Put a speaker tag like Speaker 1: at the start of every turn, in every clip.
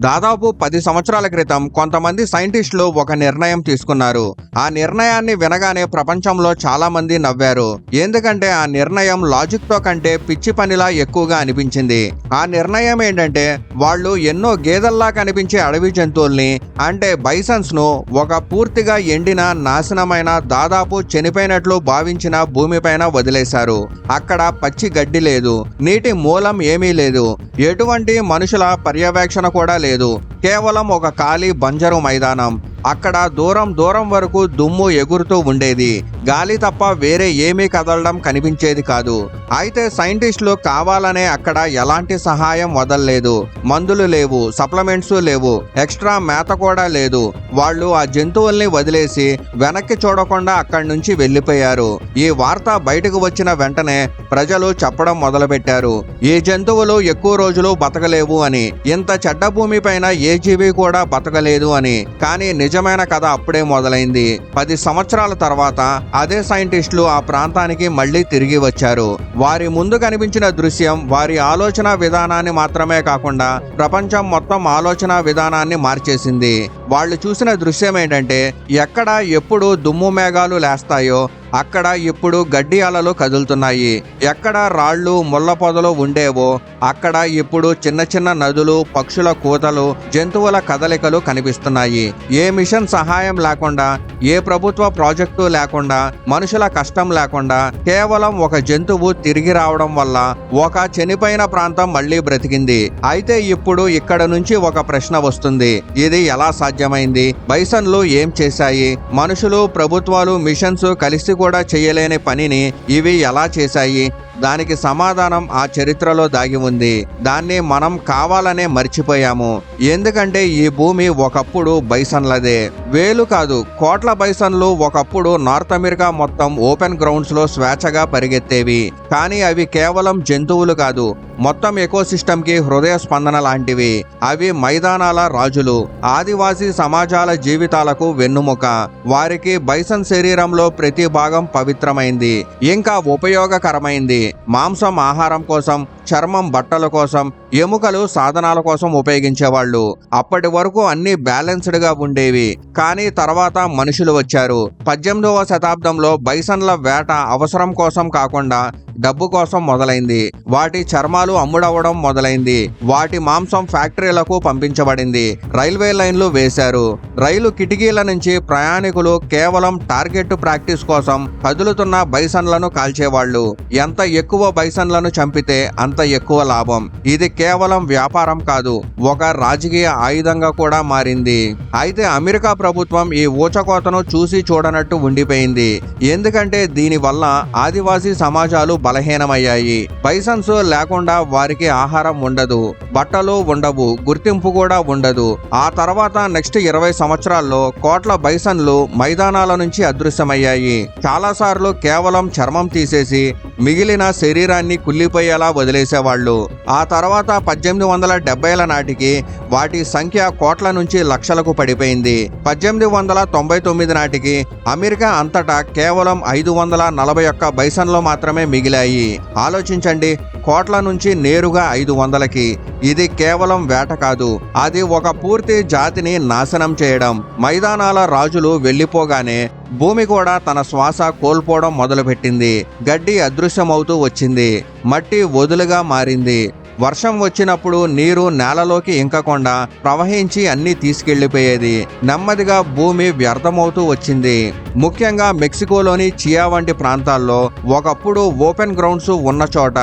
Speaker 1: దాదాపు 10 సంవత్సరాల క్రితం కొంతమంది సైంటిస్టులు ఒక నిర్ణయం తీసుకున్నారు. ఆ నిర్ణయాన్ని వినగానే ప్రపంచంలో చాలా మంది నవ్వారు. ఎందుకంటే ఆ నిర్ణయం లాజిక్ తో కంటే పిచ్చి పనిలా ఎక్కువగా అనిపించింది. ఆ నిర్ణయం ఏంటంటే వాళ్ళు ఎన్నో గేదెల్లా కనిపించే అడవి జంతువుల్ని అంటే బైసన్స్ ను ఒక పూర్తిగా ఎండిన నాశనమైన దాదాపు చనిపోయినట్లు భావించిన భూమిపైన వదిలేశారు. అక్కడ పచ్చి గడ్డి లేదు, నీటి మూలం ఏమీ లేదు, ఎటువంటి మనుషుల పర్యవేక్షణ కూడా లేదు. కేవలం ఒక ఖాళీ బంజరు మైదానం. అక్కడ దూరం దూరం వరకు దుమ్ము ఎగురుతూ ఉండేది. గాలి తప్ప వేరే ఏమీ కదలడం కనిపించేది కాదు. అయితే సైంటిస్టులు కావాలనే అక్కడ ఎలాంటి సహాయం వదలలేదు. మందులు లేవు, సప్లిమెంట్స్ లేవు, ఎక్స్ట్రా మేత కూడా లేదు. వాళ్ళు ఆ జంతువుల్ని వదిలేసి వెనక్కి చూడకుండా అక్కడి నుంచి వెళ్ళిపోయారు. ఈ వార్త బయటకు వచ్చిన వెంటనే ప్రజలు చెప్పడం మొదలుపెట్టారు, ఈ జంతువులు ఎక్కువ రోజులు బతకలేవు అని, ఇంత చెడ్డ భూమి పైన ఏ జీవి కూడా బతకలేదు అని. కానీ నిజమైన కథ అప్పుడే మొదలైంది. 10 సంవత్సరాల తర్వాత అదే సైంటిస్టులు ఆ ప్రాంతానికి మళ్ళీ తిరిగి వచ్చారు. వారి ముందు కనిపించిన దృశ్యం వారి ఆలోచన విధానాన్ని మాత్రమే కాకుండా ప్రపంచం మొత్తం ఆలోచన విధానాన్ని మార్చేసింది. వాళ్ళు చూసిన దృశ్యం ఏంటంటే ఎక్కడ ఎప్పుడు దుమ్ము మేఘాలు లేస్తాయో అక్కడ ఇప్పుడు గడ్డి అలలు కదులుతున్నాయి. ఎక్కడ రాళ్ళు ముళ్ళ పొదలు ఉండేవో అక్కడ ఇప్పుడు చిన్న చిన్న నదులు, పక్షుల కూతలు, జంతువుల కదలికలు కనిపిస్తున్నాయి. ఏ మిషన్ సహాయం లేకుండా, ఏ ప్రభుత్వ ప్రాజెక్టు లేకుండా, మనుషుల కష్టం లేకుండా కేవలం ఒక జంతువు తిరిగి రావడం వల్ల ఒక చనిపోయిన ప్రాంతం మళ్ళీ బ్రతికింది. అయితే ఇప్పుడు ఇక్కడ నుంచి ఒక ప్రశ్న వస్తుంది, ఇది ఎలా సాధ్యమైంది? బైసన్లు ఏం చేశాయి? మనుషులు, ప్రభుత్వాలు, మిషన్స్ కలిసి కూడా చేయలేని పనిని ఇవి ఎలా చేశాయి? దానికి సమాధానం ఆ చరిత్రలో దాగి ఉంది. దాన్ని మనం కావాలనే మర్చిపోయాము. ఎందుకంటే ఈ భూమి ఒకప్పుడు బైసన్లదే. వేలు కాదు, కోట్ల బైసన్లు ఒకప్పుడు నార్త్ అమెరికా మొత్తం ఓపెన్ గ్రౌండ్స్ లో స్వేచ్ఛగా పరిగెత్తేవి. కానీ అవి కేవలం జంతువులు కాదు, మొత్తం ఎకోసిస్టమ్ కి హృదయ స్పందన లాంటివి. అవి మైదానాల రాజులు, ఆదివాసీ సమాజాల జీవితాలకు వెన్నుముక. వారికి బైసన్ శరీరంలో ప్రతి భాగం పవిత్రమైంది, ఇంకా ఉపయోగకరమైంది. మాంసం ఆహారం కోసం, చర్మం బట్టల కోసం, ఎముకలు సాధనాల కోసం ఉపయోగించేవాళ్ళు. అప్పటి వరకు అన్ని బ్యాలెన్స్డ్ గా ఉండేవి. కానీ తర్వాత మనుషులు వచ్చారు. 18వ శతాబ్దంలో బైసన్ల వేట అవసరం కోసం కాకుండా డబ్బు కోసం మొదలైంది. వాటి చర్మాలు అమ్ముడవడం మొదలైంది. వాటి మాంసం ఫ్యాక్టరీలకు పంపించబడింది. రైల్వే లైన్లు వేశారు. రైలు కిటికీల నుంచి ప్రయాణికులు కేవలం టార్గెట్ ప్రాక్టీస్ కోసం కదులుతున్న బైసన్లను కాల్చేవాళ్ళు. ఎంత ఎక్కువ బైసన్లను చంపితే అంత ఎక్కువ లాభం. ఇది కేవలం వ్యాపారం కాదు, ఒక రాజకీయ ఆయుధంగా కూడా మారింది. అయితే అమెరికా ప్రభుత్వం ఈ ఊచకోతను చూసి చూడనట్టు ఉండిపోయింది. ఎందుకంటే దీనివల్ల ఆదివాసీ సమాజాలు బలహీనమయ్యాయి. బైసన్స్ లేకుండా వారికి ఆహారం ఉండదు, బట్టలు ఉండవు, గుర్తింపు కూడా ఉండదు. ఆ తర్వాత నెక్స్ట్ 20 సంవత్సరాల్లో కోట్ల బైసన్లు మైదానాల నుంచి అదృశ్యమయ్యాయి. చాలాసార్లు కేవలం చర్మం తీసేసి మిగిలిన శరీరాన్ని కుళ్ళిపోయేలా వదిలేసేవాళ్ళు. ఆ తర్వాత 1870ల నాటికి వాటి సంఖ్య కోట్ల నుంచి లక్షలకు పడిపోయింది. 1899 నాటికి అమెరికా అంతటా కేవలం 541 బైసన్లు మాత్రమే మిగిలాయి. ఆలోచించండి, కోట్ల నుంచి నేరుగా 500కి. ఇది కేవలం వేట కాదు, అది ఒక పూర్తి జాతిని నాశనం చేయడం. మైదానాల రాజులు వెళ్ళిపోగానే భూమి కూడా తన శ్వాస కోల్పోవడం మొదలుపెట్టింది. గడ్డి అదృశ్యమవుతూ వచ్చింది, మట్టి వదులుగా మారింది. వర్షం వచ్చినప్పుడు నీరు నేలలోకి ఇంకకుండా ప్రవహించి అన్ని తీసుకెళ్లిపోయేది. నెమ్మదిగా భూమి వ్యర్థమవుతూ వచ్చింది. ముఖ్యంగా మెక్సికోలోని చియా వంటి ప్రాంతాల్లో ఒకప్పుడు ఓపెన్ గ్రౌండ్స్ ఉన్న చోట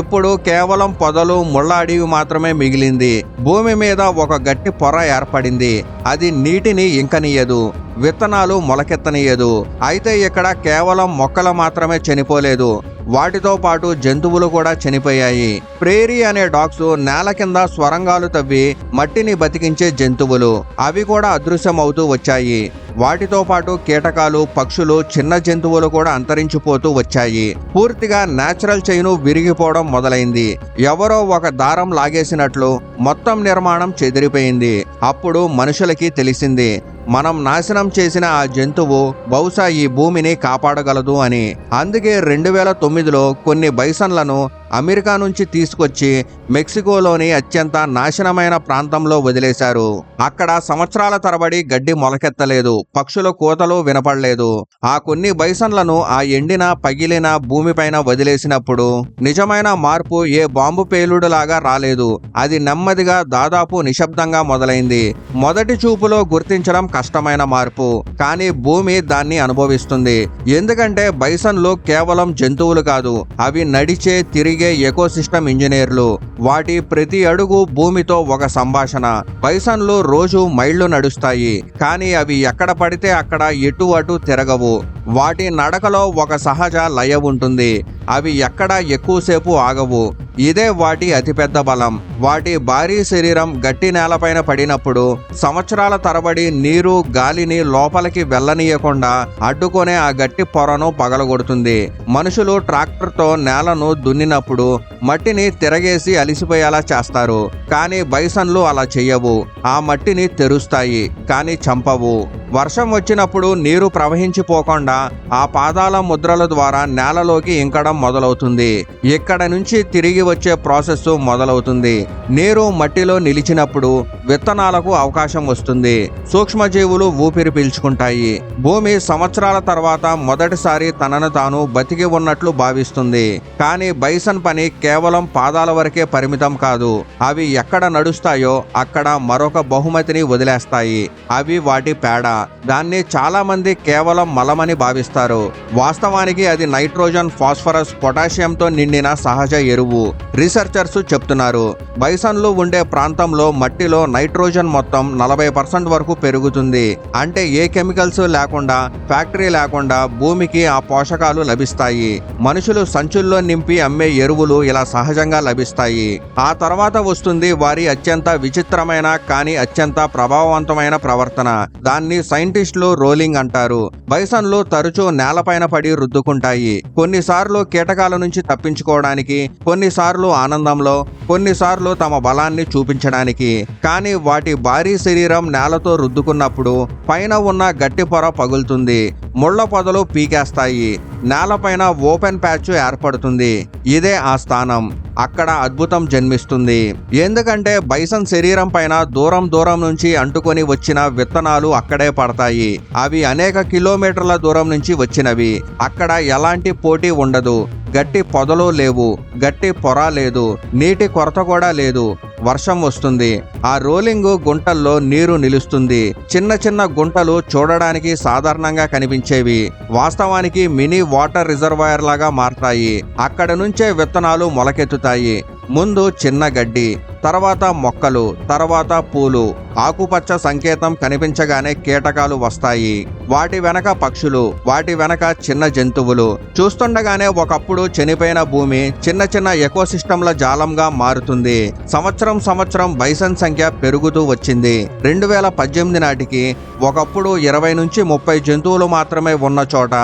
Speaker 1: ఇప్పుడు కేవలం పొదలు, ముళ్ళ అడవి మాత్రమే మిగిలింది. భూమి మీద ఒక గట్టి పొర ఏర్పడింది. అది నీటిని ఇంకనీయదు, విత్తనాలు మొలకెత్తనీయదు. అయితే ఇక్కడ కేవలం మొక్కలు మాత్రమే చనిపోలేదు, వాటితో పాటు జంతువులు కూడా చనిపోయాయి. ప్రేరీ అనే డాగ్స్ నేల కింద స్వరంగాలు తవ్వి మట్టిని బతికించే జంతువులు, అవి కూడా అదృశ్యమవుతూ వచ్చాయి. వాటితో పాటు కీటకాలు, పక్షులు, చిన్న జంతువులు కూడా అంతరించిపోతూ వచ్చాయి. పూర్తిగా నేచురల్ చైను విరిగిపోవడం మొదలైంది. ఎవరో ఒక దారం లాగేసినట్లు మొత్తం నిర్మాణం చెదిరిపోయింది. అప్పుడు మనుషులకి తెలిసింది, మనం నాశనం చేసిన ఆ జంతువు బహుశా ఈ భూమిని కాపాడగలదు అని. అందుకే 2009లో కొన్ని బైసన్లను అమెరికా నుంచి తీసుకొచ్చి మెక్సికోలోని అత్యంత నాశనమైన ప్రాంతంలో వదిలేశారు. అక్కడ సంవత్సరాల తరబడి గడ్డి మొలకెత్తలేదు, పక్షుల కూతలు వినపడలేదు. ఆ కొన్ని బైసన్లను ఆ ఎండిన పగిలిన భూమిపైన వదిలేసినప్పుడు నిజమైన మార్పు ఏ బాంబు పేలుడులాగా రాలేదు. అది నెమ్మదిగా దాదాపు నిశ్శబ్దంగా మొదలైంది. మొదటి చూపులో గుర్తించడం కష్టమైన మార్పు, కానీ భూమి దాన్ని అనుభవిస్తుంది. ఎందుకంటే బైసన్లు కేవలం జంతువులు కాదు, అవి నడిచే తిరిగే ఎకోసిస్టమ్ ఇంజనీర్లు. వాటి ప్రతి అడుగు భూమితో ఒక సంభాషణ. బైసన్లు రోజు మైళ్లు నడుస్తాయి, కానీ అవి ఎక్కడ పడితే అక్కడ ఎటు అటు తిరగవు. వాటి నడకలో ఒక సహజ లయ ఉంటుంది. అవి ఎక్కడ ఎక్కువసేపు ఆగవు. ఇదే వాటి అతిపెద్ద బలం. వాటి భారీ శరీరం గట్టి నేలపైన పడినప్పుడు సంవత్సరాల తరబడి నీరు గాలిని లోపలికి వెళ్ళనీయకుండా అడ్డుకునే ఆ గట్టి పొరను పగలగొడుతుంది. మనుషులు ట్రాక్టర్తో నేలను దున్నినప్పుడు మట్టిని తిరగేసి అలిసిపోయేలా చేస్తారు, కానీ బైసన్లు అలా చెయ్యవు. ఆ మట్టిని తెరుస్తాయి, కానీ చంపవు. వర్షం వచ్చినప్పుడు నీరు ప్రవహించిపోకుండా ఆ పాదాల ముద్రల ద్వారా నేలలోకి ఇంకడం మొదలవుతుంది. ఇక్కడ నుంచి తిరిగి వచ్చే ప్రాసెస్ మొదలవుతుంది. నీరు మట్టిలో నిలిచినప్పుడు విత్తనాలకు అవకాశం వస్తుంది. సూక్ష్మజీవులు ఊపిరి పీల్చుకుంటాయి. భూమి సంవత్సరాల తర్వాత మొదటిసారి తనను తాను బతికి ఉన్నట్లు భావిస్తుంది. కానీ బైసన్ పని కేవలం పాదాల వరకే పరిమితం కాదు. అవి ఎక్కడ నడుస్తాయో అక్కడ మరొక బహుమతిని వదిలేస్తాయి. అవి వాటి పేడ. దాన్ని చాలా మంది కేవలం మలమని భావిస్తారు. వాస్తవానికి అది నైట్రోజన్, ఫాస్ఫరస్, పొటాషియంతో నిండిన సహజ ఎరువు. రీసెర్చర్స్ చెప్తున్నారు, బైసన్లు ఉండే ప్రాంతంలో మట్టిలో నైట్రోజన్ మొత్తం 40% వరకు పెరుగుతుంది. అంటే ఏ కెమికల్స్ లేకుండా, ఫ్యాక్టరీ లేకుండా భూమికి ఆ పోషకాలు లభిస్తాయి. మనుషులు సంచుల్లో నింపి అమ్మే ఎరువులు ఇలా సహజంగా లభిస్తాయి. ఆ తర్వాత వస్తుంది వారి అత్యంత విచిత్రమైన కానీ అత్యంత ప్రభావవంతమైన ప్రవర్తన. దాన్ని సైంటిస్టులు రోలింగ్ అంటారు. బైసన్లు తరచూ నేలపైన పడి రుద్దుకుంటాయి. కొన్నిసార్లు కీటకాల నుంచి తప్పించుకోవడానికి, కొన్నిసార్లు ఆనందంలో, కొన్నిసార్లు తమ బలాన్ని చూపించడానికి. కానీ వాటి భారీ శరీరం నేలతో రుద్దుకున్నప్పుడు పైన ఉన్న గట్టి పొర పగులుతుంది. ముళ్ళ పొదలు పీకేస్తాయి. నేలపైన ఓపెన్ ప్యాచ్ ఏర్పడుతుంది. ఇదే ఆ స్థానం. అక్కడ అద్భుతం జన్మిస్తుంది. ఎందుకంటే బైసన్ శరీరం పైన దూరం దూరం నుంచి అంటుకొని వచ్చిన విత్తనాలు అక్కడే పడతాయి. అవి అనేక కిలోమీటర్ల దూరం నుంచి వచ్చినవి. అక్కడ ఎలాంటి పోటీ ఉండదు. గట్టి పొదలు లేవు, గట్టి పొర లేదు, నీటి కొరత కూడా లేదు. వర్షం వస్తుంది. ఆ రోలింగ్ గుంటల్లో నీరు నిలుస్తుంది. చిన్న చిన్న గుంటలు చూడడానికి సాధారణంగా కనిపించేవి వాస్తవానికి మినీ వాటర్ రిజర్వాయర్ లాగా మారతాయి. అక్కడ నుంచే విత్తనాలు మొలకెత్తుతాయి. ముందు చిన్న గడ్డి, తర్వాత మొక్కలు, తర్వాత పూలు. ఆకుపచ్చ సంకేతం కనిపించగానే కీటకాలు వస్తాయి. వాటి వెనక పక్షులు, వాటి వెనక చిన్న జంతువులు. చూస్తుండగానే ఒకప్పుడు చనిపోయిన భూమి చిన్న చిన్న ఎకోసిస్టంల జాలంగా మారుతుంది. సంవత్సరం బైసన్ సంఖ్య పెరుగుతూ వచ్చింది. 2018 నాటికి ఒకప్పుడు 20 నుంచి 30 జంతువులు మాత్రమే ఉన్న చోట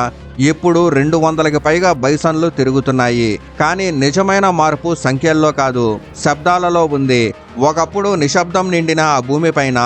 Speaker 1: ఇప్పుడు 200కి పైగా బైసన్లు తిరుగుతున్నాయి. కానీ నిజమైన మార్పు సంఖ్యల్లో కాదు, శబ్దాలలో ఉంది. ఒకప్పుడు నిశ్శబ్దం నిండిన ఆ భూమిపైన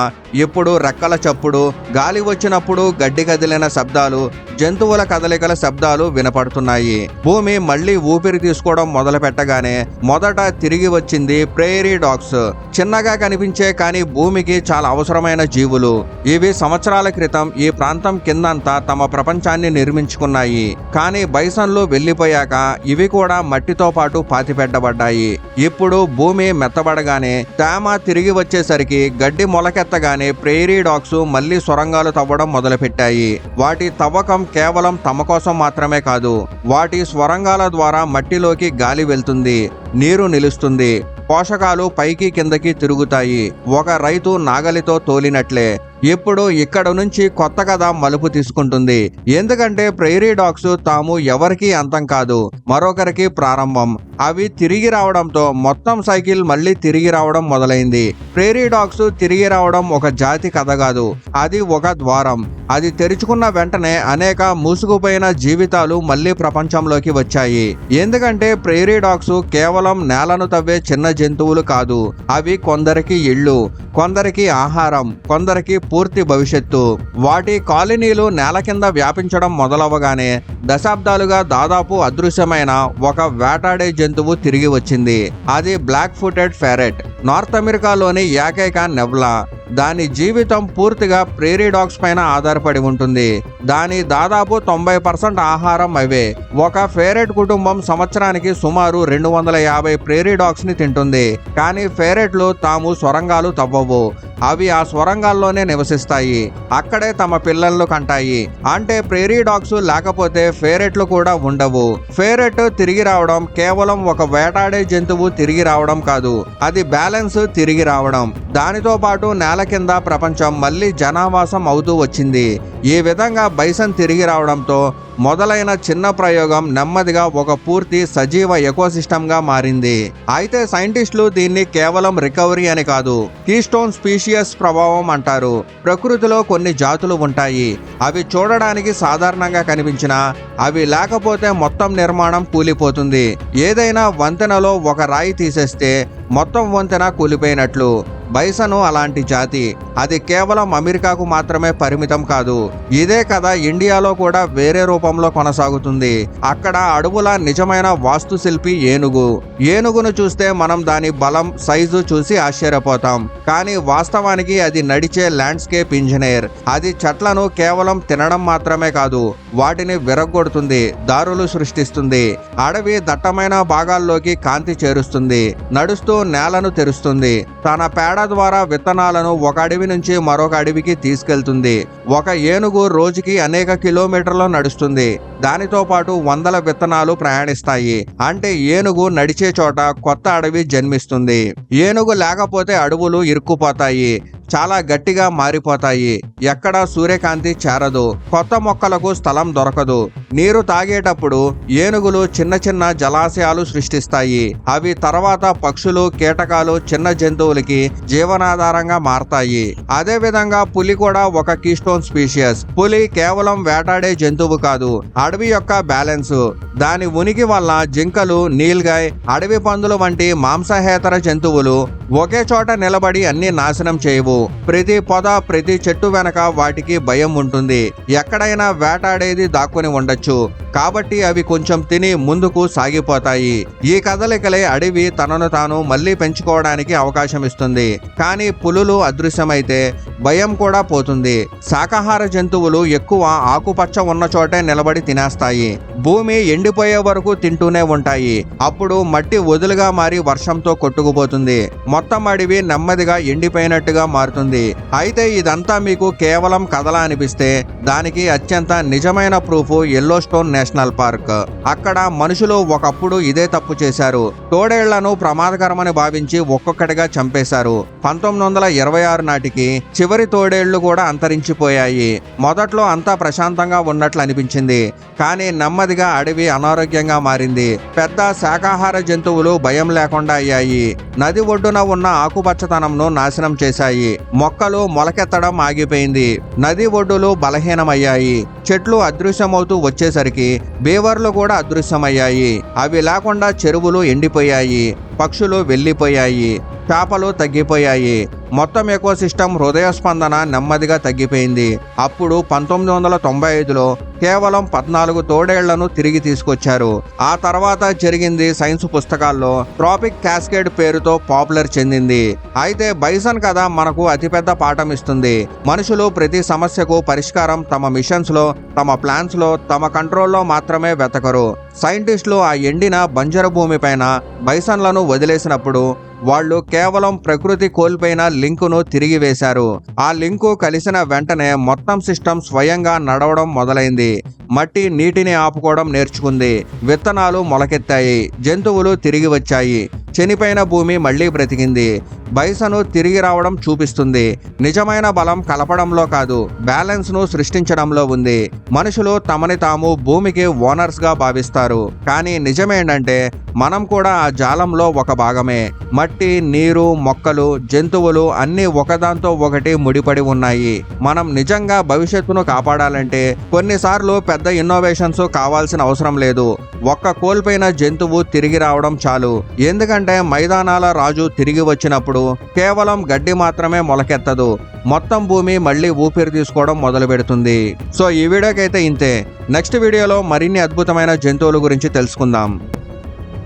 Speaker 1: ఇప్పుడు రెక్కల చప్పుడు, గాలి వచ్చినప్పుడు గడ్డి కదిలిన శబ్దాలు, జంతువుల కదలికల శబ్దాలు వినపడుతున్నాయి. భూమి మళ్ళీ ఊపిరి తీసుకోవడం మొదలు పెట్టగానే మొదట తిరిగి వచ్చింది ప్రేరీ డాగ్స్. చిన్నగా కనిపించే కానీ భూమికి చాలా అవసరమైన జీవులు. ఇవి సంవత్సరాల క్రితం ఈ ప్రాంతం కిందంతా తమ ప్రపంచాన్ని నిర్మించుకున్నాయి. కానీ బైసన్లు వెళ్ళిపోయాక ఇవి కూడా మట్టితో పాటు పాతిపెట్టబడ్డాయి. ఇప్పుడు భూమి మెత్తబడగానే, తేమ తిరిగి వచ్చేసరికి, గడ్డి మొలకెత్తగానే ప్రేరీ డాగ్స్ మళ్ళీ సొరంగాలు తవ్వడం మొదలుపెట్టాయి. వాటి తవ్వకం కేవలం తమ కోసం మాత్రమే కాదు. వాటి స్వరంగాల ద్వారా మట్టిలోకి గాలి వెళ్తుంది, నీరు నిలుస్తుంది, పోషకాలు పైకి కిందకి తిరుగుతాయి. ఒక రైతు నాగలితో తోలినట్లే ఇప్పుడు ఇక్కడ నుంచి కొత్త కథ మలుపు తీసుకుంటుంది. ఎందుకంటే ప్రైరీ డాగ్స్ తాము ఎవరికీ అంతం కాదు, మరొకరికి ప్రారంభం. అవి తిరిగి రావడంతో మొత్తం సైకిల్ మళ్ళీ తిరిగి రావడం మొదలైంది. ప్రైరీ డాగ్స్ తిరిగి రావడం ఒక జాతి కథ కాదు, అది ఒక ద్వారం. అది తెరుచుకున్న వెంటనే అనేక మూసుకుపోయిన జీవితాలు మళ్ళీ ప్రపంచంలోకి వచ్చాయి. ఎందుకంటే ప్రైరీ డాగ్స్ కేవలం నేలను తవ్వే చిన్న జంతువులు కాదు. అవి కొందరికి ఇళ్ళు, కొందరికి ఆహారం, కొందరికి పూర్తి భవిష్యత్తు. వాటి కాలనీలు నేల కింద వ్యాపించడం మొదలవగానే దశాబ్దాలుగా దాదాపు అదృశ్యమైన ఒక వేటాడే జంతువు తిరిగి వచ్చింది. అది బ్లాక్ ఫుటెడ్ ఫెరెట్, నార్త్ అమెరికాలోని ఏకైక నెవ్లా. దాని జీవితం పూర్తిగా ప్రేరీ డాగ్స్ పైన ఆధారపడి ఉంటుంది. దాని దాదాపు 90% ఆహారం అవే. ఒక ఫెరెట్ కుటుంబం సంవత్సరానికి సుమారు 250 ప్రేరీ డాగ్స్ ని తింటుంది. కానీ ఫెరెట్లు తాము సొరంగాలు తవ్వవు. అవి ఆ సొరంగాల్లోనే నివసిస్తాయి. అక్కడే తమ పిల్లలను కంటాయి. అంటే ప్రేరీ డాగ్స్ లేకపోతే ఫెరెట్లు కూడా ఉండవు. ఫెరెట్ తిరిగి రావడం కేవలం ఒక వేటాడే జంతువు తిరిగి రావడం కాదు, అది బ్యాలెన్స్ తిరిగి రావడం. దానితో పాటు నేల కింద ప్రపంచం మళ్ళీ జనావాసం అవుతూ వచ్చింది. ఈ విధంగా బైసన్ తిరిగి రావడంతో మొదలైన చిన్న ప్రయోగం నెమ్మదిగా ఒక పూర్తి సజీవ ఎకోసిస్టమ్ గా మారింది. అయితే సైంటిస్టులు దీన్ని కేవలం రికవరీ అని కాదు, కీస్టోన్ స్పీషియస్ ప్రభావం అంటారు. ప్రకృతిలో కొన్ని జాతులు ఉంటాయి. అవి చూడడానికి సాధారణంగా కనిపించినా అవి లేకపోతే మొత్తం నిర్మాణం కూలిపోతుంది. ఏదైనా వంతెనలో ఒక రాయి తీసేస్తే మొత్తం వంతెన కూలిపోయినట్లు. బైసను అలాంటి జాతి. అది కేవలం అమెరికాకు మాత్రమే పరిమితం కాదు. ఇదే కథ ఇండియాలో కూడా వేరే రూపంలో కొనసాగుతుంది. అక్కడ అడవుల నిజమైన వాస్తుశిల్పి ఏనుగు. ఏనుగును చూస్తే మనం దాని బలం, సైజు చూసి ఆశ్చర్యపోతాం. కానీ వాస్తవానికి అది నడిచే ల్యాండ్స్కేప్ ఇంజనీర్. అది చెట్లను కేవలం తినడం మాత్రమే కాదు, వాటిని విరగొడుతుంది, దారులు సృష్టిస్తుంది. అడవి దట్టమైన భాగాల్లోకి కాంతి చేరుస్తుంది, నడుస్తూ నేలను తెరుస్తుంది. తన పేడ ద్వారా విత్తనాలను ఒక అడవి నుంచి మరొక అడవికి తీసుకెళ్తుంది. ఒక ఏనుగు రోజుకి అనేక కిలోమీటర్లు నడుస్తుంది. దానితో పాటు వందల విత్తనాలు ప్రయాణిస్తాయి. అంటే ఏనుగు నడిచే చోట కొత్త అడవి జన్మిస్తుంది. ఏనుగు లేకపోతే అడవులు ఇరుక్కుపోతాయి, చాలా గట్టిగా మారిపోతాయి. ఎక్కడా సూర్యకాంతి చేరదు, కొత్త మొక్కలకు స్థలం దొరకదు. నీరు తాగేటప్పుడు ఏనుగులు చిన్న చిన్న జలాశయాలు సృష్టిస్తాయి. అవి తర్వాత పక్షులు, కీటకాలు, చిన్న జంతువులకి జీవనాధారంగా మారతాయి. అదే విధంగా పులి కూడా ఒక కీస్టోన్ స్పీషియస్. పులి కేవలం వేటాడే జంతువు కాదు, అడవి యొక్క బ్యాలెన్స్. దాని ఉనికి వల్ల జింకలు, నీల్గాయ్, అడవి పందులు వంటి మాంసాహేతర జంతువులు ఒకే చోట నిలబడి అన్ని నాశనం చేయవు. ప్రతి పొద, ప్రతి చెట్టు వెనక వాటికి భయం ఉంటుంది. ఎక్కడైనా వేటాడేది దాక్కుని ఉండొచ్చు, కాబట్టి అవి కొంచెం తిని ముందుకు సాగిపోతాయి. ఈ కదలికలే అడవి తనను తాను మళ్ళీ పెంచుకోవడానికి అవకాశం ఇస్తుంది. కానీ పులులు అదృశ్యమైతే భయం కూడా పోతుంది. శాకాహార జంతువులు ఎక్కువ ఆకుపచ్చ ఉన్న చోటే నిలబడి తినేస్తాయి. భూమి ఎండిపోయే వరకు తింటూనే ఉంటాయి. అప్పుడు మట్టి వదులుగా మారి వర్షంతో కొట్టుకుపోతుంది. మొత్తం అడవి నెమ్మదిగా ఎండిపోయినట్టుగా మారుతుంది. అయితే ఇదంతా మీకు కేవలం కథలా అనిపిస్తే దానికి అత్యంత నిజమైన ప్రూఫ్ ఎల్లోస్టోన్ నేషనల్ పార్క్. అక్కడ మనుషులు ఒకప్పుడు ఇదే తప్పు చేశారు. తోడేళ్లను ప్రమాదకరమని భావించి ఒక్కొక్కటిగా చంపేశారు. 1926 నాటికి చివరి తోడేళ్లు కూడా అంతరించిపోయాయి. మొదట్లో అంతా ప్రశాంతంగా ఉన్నట్లు అనిపించింది, కానీ నెమ్మదిగా అడవి అనారోగ్యంగా మారింది. పెద్ద శాకాహార జంతువులు భయం లేకుండా అయ్యాయి. నది ఒడ్డున ఉన్న ఆకుపచ్చతనంను నాశనం చేశాయి. మొక్కలు మొలకెత్తడం ఆగిపోయింది. నది ఒడ్డులు బలహీనమయ్యాయి. చెట్లు అదృశ్యమవుతూ వచ్చేసరికి బేవర్లు కూడా అదృశ్యమయ్యాయి. అవి లేకుండా చెరువులు ఎండిపోయాయి, పక్షులు వెళ్ళిపోయాయి, చేపలు తగ్గిపోయాయి. మొత్తం ఎకోసిస్టమ్ హృదయ స్పందన నెమ్మదిగా తగ్గిపోయింది. అప్పుడు 1995లో కేవలం 14 తోడేళ్లను తిరిగి తీసుకొచ్చారు. ఆ తర్వాత జరిగింది సైన్స్ పుస్తకాల్లో ట్రాపిక్ క్యాస్కేడ్ పేరుతో పాపులర్ చెందింది. అయితే బైసన్ కథ మనకు అతిపెద్ద పాఠం ఇస్తుంది. మనుషులు ప్రతి సమస్యకు పరిష్కారం తమ మిషన్స్ లో, తమ ప్లాన్స్ లో, తమ కంట్రోల్లో మాత్రమే వెతకరు. సైంటిస్టులు ఆ ఎండిన బంజరు భూమిపైన బైసన్లను వదిలేసినప్పుడు వాళ్ళు కేవలం ప్రకృతి కోల్పోయిన లింకును తిరిగి వేశారు. ఆ లింకు కలిసిన వెంటనే మొత్తం సిస్టమ్ స్వయంగా నడవడం మొదలైంది. మట్టి నీటిని ఆపుకోవడం నేర్చుకుంది. విత్తనాలు మొలకెత్తాయి, జంతువులు తిరిగి వచ్చాయి, చనిపోయిన భూమి మళ్ళీ బ్రతికింది. బైసను తిరిగి రావడం చూపిస్తుంది. నిజమైన బలం కలపడంలో కాదు, బ్యాలెన్స్ ను సృష్టించడంలో ఉంది. మనుషులు తమని తాము భూమికి ఓనర్స్ గా భావిస్తారు, కానీ నిజమేంటంటే మనం కూడా ఆ జాలంలో ఒక భాగమే. మట్టి మట్టి, నీరు, మొక్కలు, జంతువులు అన్నీ ఒకదాంతో ఒకటి ముడిపడి ఉన్నాయి. మనం నిజంగా భవిష్యత్తును కాపాడాలంటే కొన్నిసార్లు పెద్ద ఇన్నోవేషన్స్ కావాల్సిన అవసరం లేదు. ఒక్క కోల్పోయిన జంతువు తిరిగి రావడం చాలు. ఎందుకంటే మైదానాల రాజు తిరిగి వచ్చినప్పుడు కేవలం గడ్డి మాత్రమే మొలకెత్తదు, మొత్తం భూమి మళ్ళీ ఊపిరి తీసుకోవడం మొదలు పెడుతుంది. సో ఈ వీడియోకి అయితే ఇంతే. నెక్స్ట్ వీడియోలో మరిన్ని అద్భుతమైన జంతువుల గురించి తెలుసుకుందాం.